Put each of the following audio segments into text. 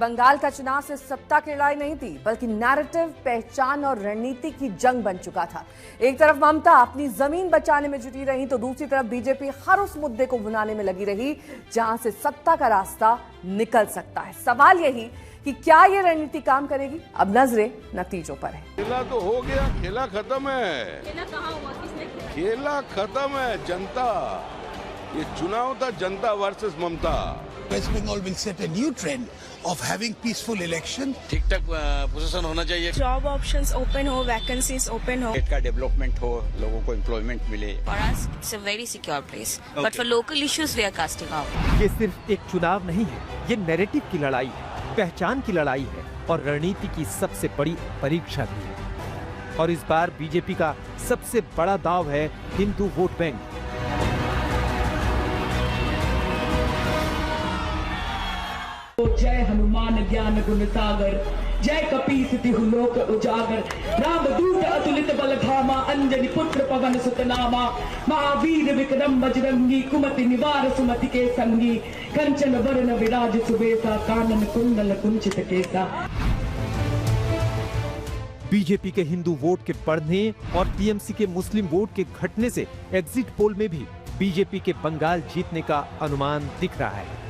बंगाल का चुनाव सिर्फ सत्ता की लड़ाई नहीं थी, बल्कि नैरेटिव, पहचान और रणनीति की जंग बन चुका था। एक तरफ ममता अपनी जमीन बचाने में जुटी रही तो दूसरी तरफ बीजेपी हर उस मुद्दे को भुनाने में लगी रही जहां से सत्ता का रास्ता निकल सकता है। सवाल यही कि क्या ये रणनीति काम करेगी? अब नजरें नतीजों पर है। खेला तो हो गया, खेला खत्म है। खेला कहाँ हुआ, किसने खेला? खेला खत्म है, जनता। ये चुनाव था जनता versus Mamata. West Bengal will set a new trend of having peaceful election. ठीक ठाक पोजीशन होना चाहिए। जॉब ऑप्शंस ओपन हो, वैकेंसीज ओपन हो, स्टेट का डेवलपमेंट हो, लोगों को एम्प्लॉयमेंट मिले। For us, it's a very secure place. But for local issues, we are casting out. ये सिर्फ एक चुनाव नहीं है, ये नैरेटिव की लड़ाई है, पहचान की लड़ाई है और रणनीति की सबसे बड़ी परीक्षा भी है। और इस बार बीजेपी का सबसे बड़ा दांव है हिंदू वोट बैंक। जय हनुमान ज्ञान गुण सागर, जय कपीस तिहु लोक उजागर, राम दूत अतुलित बल धामा, अंजनी पुत्र पवन सुत नामा, महावीर विक्रम बजरंगी, कुमति निवार सुमति के संगी, कंचन वरण विराज सुबेसा, कानन कुंडल कुंचित केसा। बीजेपी के हिंदू वोट के बढ़ने और टीएमसी के मुस्लिम वोट के घटने से एग्जिट पोल में भी बीजेपी के बंगाल जीतने का अनुमान दिख रहा है।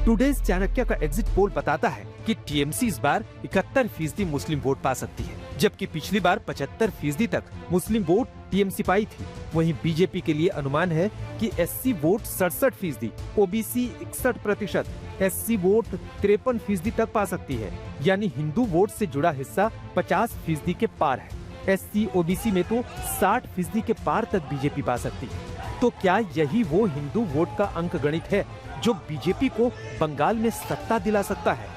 टुडेज चाणक्य का एग्जिट पोल बताता है कि टीएमसी इस बार 71% मुस्लिम वोट पा सकती है, जबकि पिछली बार 75% तक मुस्लिम वोट टीएमसी पाई थी। वहीं बीजेपी के लिए अनुमान है कि SC vote 67%, OBC 61%, SC vote 53% तक पा सकती है। यानी हिंदू वोट से जुड़ा हिस्सा 50% के पार है। एससी ओबीसी में तो 60% के पार तक बीजेपी पा सकती है। तो क्या यही वो हिंदू वोट का अंक गणित है जो बीजेपी को बंगाल में सत्ता दिला सकता है?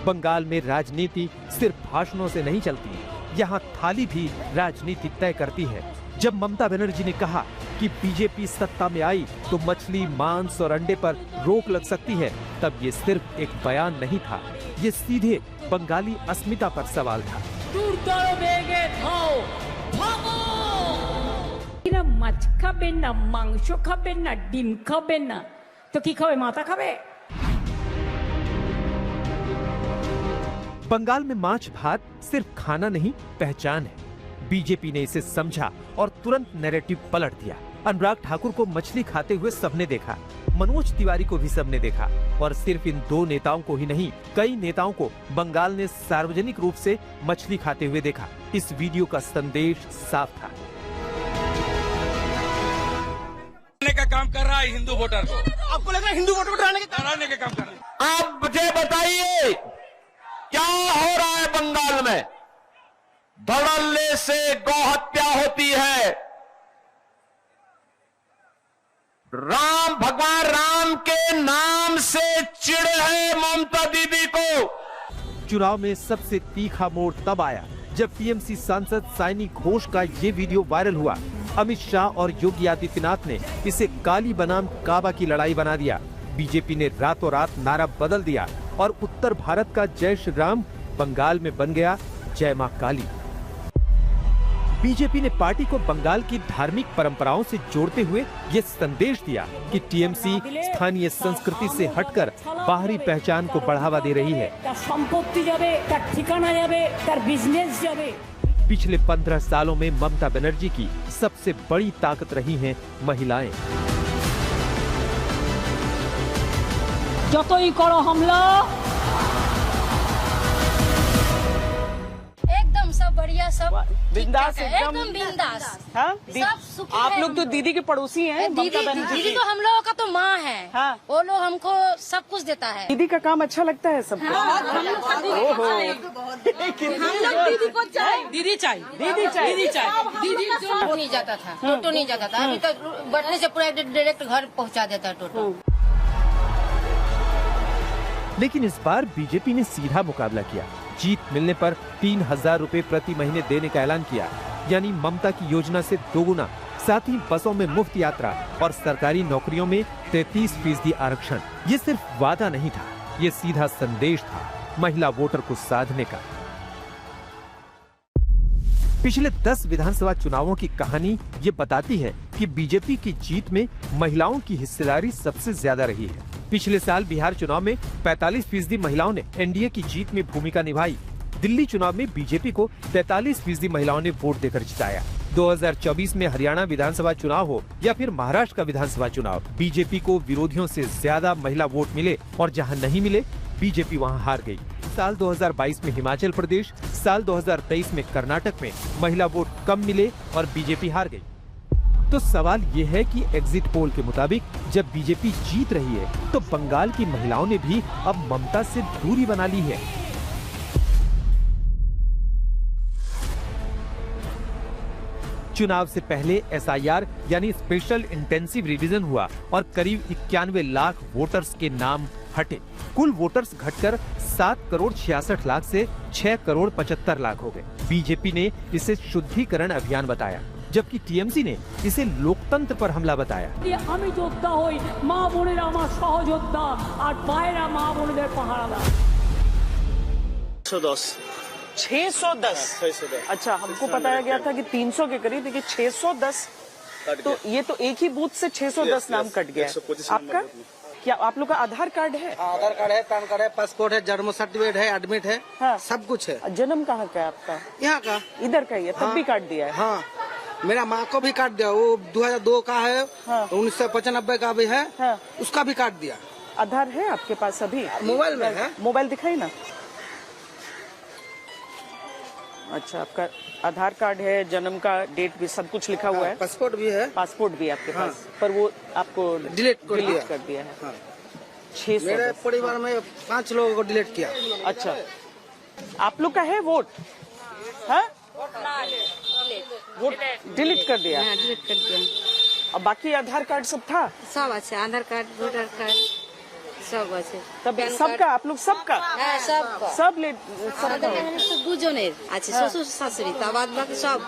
बंगाल में राजनीति सिर्फ भाषणों से नहीं चलती, यहाँ थाली भी राजनीति तय करती है। जब ममता बनर्जी ने कहा कि बीजेपी सत्ता में आई तो मछली, मांस और अंडे पर रोक लग सकती है, तब ये सिर्फ एक बयान नहीं था, ये सीधे बंगाली अस्मिता पर सवाल था। মাছ খাবে না, মাংস খাবে না, ডিম খাবে না, তো কি খাবে? মাথা খাবে। बंगाल में माछ भात सिर्फ खाना नहीं, पहचान है। बीजेपी ने इसे समझा और तुरंत नैरेटिव पलट दिया। अनुराग ठाकुर को मछली खाते हुए सबने देखा, मनोज तिवारी को भी सबने देखा और सिर्फ इन दो नेताओं को ही नहीं, कई नेताओं को बंगाल ने सार्वजनिक रूप से मछली खाते हुए देखा। इस वीडियो का संदेश साफ था। का काम कर रहा है हिंदू वोटर को। आपको लग रहा है हिंदू वोटर को डराने का काम कर रहा है। आप मुझे बताइए क्या हो रहा है बंगाल में? धड़ल्ले से गौहत्या होती है। राम, भगवान राम के नाम से चिढ़ है ममता दीदी को। चुनाव में सबसे तीखा मोड़ तब आया जब टीएमसी सांसद साइनी घोष का ये वीडियो वायरल हुआ। अमित शाह और योगी आदित्यनाथ ने इसे काली बनाम काबा की लड़ाई बना दिया। बीजेपी ने रातों रात नारा बदल दिया और उत्तर भारत का जय श्री राम बंगाल में बन गया जय मां काली। बीजेपी ने पार्टी को बंगाल की धार्मिक परंपराओं से जोड़ते हुए ये संदेश दिया कि टीएमसी स्थानीय संस्कृति से हटकर बाहरी पहचान को बढ़ावा दे रही है। पिछले 15 सालों में ममता बनर्जी की सबसे बड़ी ताकत रही हैं महिलाएं। যতই করো हमला, एकदम सब बढ़िया, सब बिंदास, एकदम बिंदास। हाँ? सब सुखी आप है। लोग तो दीदी के पड़ोसी हैं। दीदी तो हम लोगों का तो माँ है। हाँ। वो लोग हमको सब कुछ देता है। दीदी का काम अच्छा लगता है सबको। हम लोग दीदी को चाहिए, दीदी चाहिए, दीदी चाहिए, दीदी चाहिए। दीदी जो नहीं जाता था, टोटो नहीं जाता था, अभी तक बढ़ने से पूरा डायरेक्ट घर पहुँचा देता है टोटो। लेकिन इस बार बीजेपी ने सीधा मुकाबला किया। जीत मिलने पर 3000 रुपए प्रति महीने देने का ऐलान किया, यानी ममता की योजना से दोगुना। साथ ही बसों में मुफ्त यात्रा और सरकारी नौकरियों में 33% आरक्षण। ये सिर्फ वादा नहीं था, ये सीधा संदेश था महिला वोटर को साधने का। पिछले 10 विधानसभा चुनावों की कहानी ये बताती है कि बीजेपी की जीत में महिलाओं की हिस्सेदारी सबसे ज्यादा रही है। पिछले साल बिहार चुनाव में 45% महिलाओं ने एनडीए की जीत में भूमिका निभाई। दिल्ली चुनाव में बीजेपी को 43% महिलाओं ने वोट देकर जिताया। 2024 में हरियाणा विधानसभा चुनाव हो या फिर महाराष्ट्र का विधानसभा चुनाव, बीजेपी को विरोधियों से ज्यादा महिला वोट मिले और जहां नहीं मिले बीजेपी वहां हार गई। साल 2022 में हिमाचल प्रदेश, साल 2023 में कर्नाटक में महिला वोट कम मिले और बीजेपी हार गई। तो सवाल ये है कि एग्जिट पोल के मुताबिक जब बीजेपी जीत रही है तो बंगाल की महिलाओं ने भी अब ममता से दूरी बना ली है। चुनाव से पहले एसआईआर यानी स्पेशल इंटेंसिव रिवीजन हुआ और करीब 91 लाख वोटर्स के नाम हटे। कुल वोटर्स घटकर 7 करोड़ 66 लाख से 6 करोड़ 75 लाख हो गए। बीजेपी ने इसे शुद्धिकरण अभियान बताया, जबकि टीएमसी ने इसे लोकतंत्र पर हमला बताया। আমি যোদ্ধা হই, মা বোনেরা আমার সহযোদ্ধা আর ভাইরা মা বোনদের পাহারাদার। 610। अच्छा, हमको बताया गया था कि 300 के करीब, लेकिन 610 तो ये तो एक ही बूथ से 610 नाम कट गया। आपका क्या, आप लोग का आधार कार्ड है? आधार कार्ड है, पैन कार्ड है, पासपोर्ट है, जन्म सर्टिफिकेट है, एडमिट है, हाँ। सब कुछ है। जन्म कहाँ का है आपका? यहाँ का, इधर का ही है, तब भी काट दिया है। हाँ, मेरा माँ को भी काट दिया, वो 2002 का है, 1995 का भी है, उसका भी काट दिया। आधार है आपके पास अभी? मोबाइल में है। मोबाइल दिखाई ना। अच्छा, आपका आधार कार्ड है, जन्म का डेट भी सब कुछ लिखा हुआ है, पासपोर्ट भी है। पासपोर्ट भी आपके पास, पर वो आपको डिलीट कर दिया है। 600। मेरे परिवार में 5 लोगों को डिलीट किया। अच्छा, आप लोग का है वोट? हाँ, वोट डिलीट कर दिया। डिलीट कर दिया। और बाकी आधार कार्ड सब था? सब अच्छे, आधार कार्ड, वोटर कार्ड सब আছে। तब सबका, आप लोग सबका? হ্যাঁ, सबका। सब ले, सबका। দুজনের আছে, শ্বশুর শাশুড়ি, তা বাদ বাকি सब।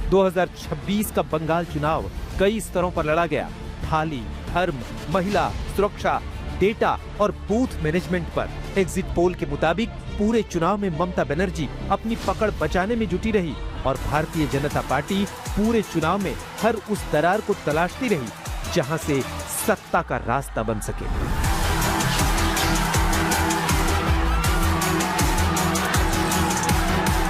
2026 का बंगाल चुनाव कई स्तरों पर लड़ा गया। थाली, धर्म, महिला, सुरक्षा, डेटा और बूथ मैनेजमेंट पर। एग्जिट पोल के मुताबिक पूरे चुनाव में ममता बनर्जी अपनी पकड़ बचाने में जुटी रही और भारतीय जनता पार्टी पूरे चुनाव में हर उस दरार को तलाशती रही जहां से सत्ता का रास्ता बन सके।